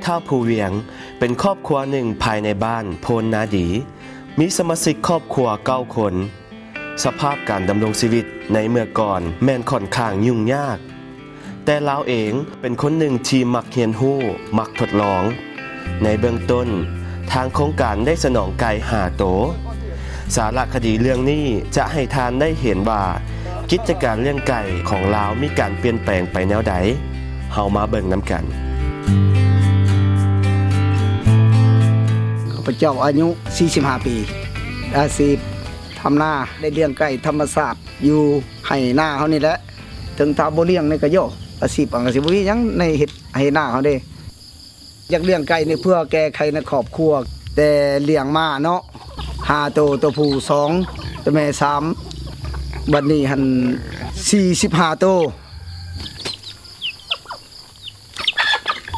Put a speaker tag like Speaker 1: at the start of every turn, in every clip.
Speaker 1: ท่าภูเวียงเป็นครอบครัวหนึ่งภายในบ้านโพนนาดีมีสมาชิกครอบครัว9 คนสภาพการดำรงชีวิตในเมื่อก่อนแม่นค่อนข้างยุ่งยากแต่ลาวเองเป็นคนหนึ่งที่มักเรียนรู้มักทดลองในเบื้องต้นทางโครงการได้สนองไก่5 โตวสารคดีเรื่องนี้จะให้ทานได้เห็นว่ากิจการเลี้ยงไก่ของลาวมีการเปลี่ยนแปลงไปแนวใดเฮามาเบิ่งนํกัน
Speaker 2: ข้าพเจ้าอายุ45 ปีอาชีพทำนาได้เลี้ยงไก่ธรรมชาติอยู่ให้หน้าเขานี่แหละถึงถ้าบ่เลี้ยงนี่ก็โยอาชีพอังก็สิบ่มีหยังในเฮ็ดให้หน้าเขาเด้อยากเลี้ยงไก่นี่เพื่อแก้ไขในครอบครัวแต่เลี้ยงมาเนาะ5 โตวตัวผู้2ตัวแม่3บัดนี้หัน45 โตว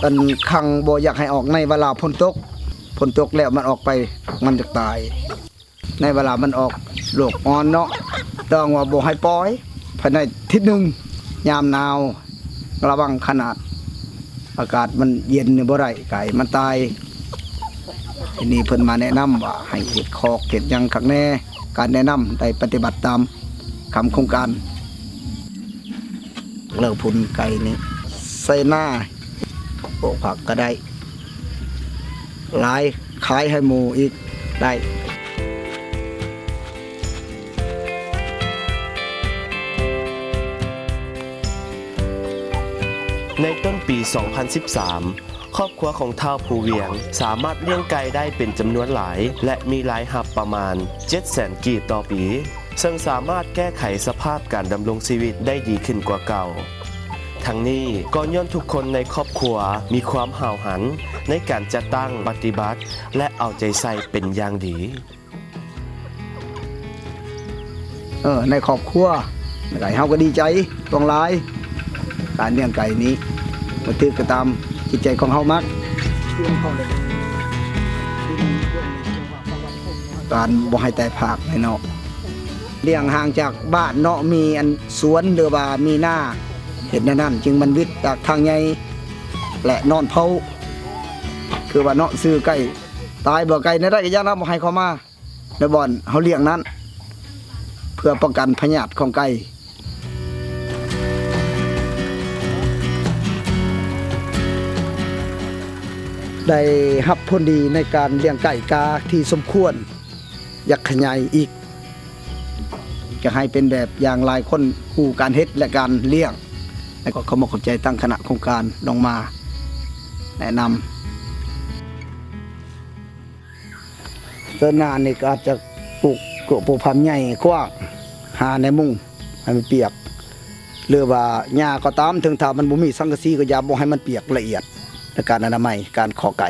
Speaker 2: อันคังบ่อยากให้ออกในเวลาฝนตกแล้วมันออกไปมันจะตายในเวลามันออกโรคอ่อนเนาะต้องว่าบ่ให้ปล่อยภายในทิศหนึ่งยามหนาวระวังขนาดอากาศมันเย็นบ่ได้ไก่มันตายทีนี้เพิ่นมาแนะนำว่าให้เฮ็ดคอกเฮ็ดหยังคักแน่การแนะนำได้ปฏิบัติตามคำโครงการเลิกพุ่นไก่นี่ใส่หน้าโปะผักก็ได้หลายขายให้หมูอีกได้
Speaker 1: ในต้นปี 2013 ครอบครัวของท้าวภูเวียงสามารถเลี้ยงไก่ได้เป็นจำนวนหลายและมีรายรับประมาณ 700,000 กีบต่อปีซึ่งสามารถแก้ไขสภาพการดำรงชีวิตได้ดีขึ้นกว่าเก่าทั้งนี้ก็ย้อนทุกคนในครอบครัวมีความห่าวหันในการจัดตั้งปฏิบัติและเอาใจใส่เป็นอย่างดี
Speaker 2: ในครอบครัวไก่เฮาก็ดีใจตรงหลายการเลี้ยงไก่นี้มันถือก็ตามจิตใจของเฮามักการบ่ให้แต่ภาคให้เนาะเลี้ยงห่างจากบ้านเนาะมีอันสวนหรือว่ามีหน้าเห็นนั่นจึงมันวิทย์จากทางใหญ่และนอนเผาคือว่าเนาะซื้อไก่ตายบ่ไก่ในได้ก็ย่างนำบ่ให้เข้ามาในบ่อนเฮาเลี้ยงนั้นเพื่อป้องกันพยาธิของไก่ได้รับผลดีในการเลี้ยงไก่กาที่สมควรอยากขยายอีกจะให้เป็นแบบอย่างหลายคนคู่การเฮ็ดและการเลี้ยงแล้วก็ขอบคุณใจตั้งคณะโครงการลงมาแนะนำต้นนานี่ก็อาจจะปลูกพันธุ์ใหญ่กว้างหาในมุ้งให้มันเปียกหรือว่าหญ้าก็ตามถึงถ้ามันบ่มีสังกะสีก็อย่าบ่ให้มันเปียกละเอียดในการอนามัยการขอไก่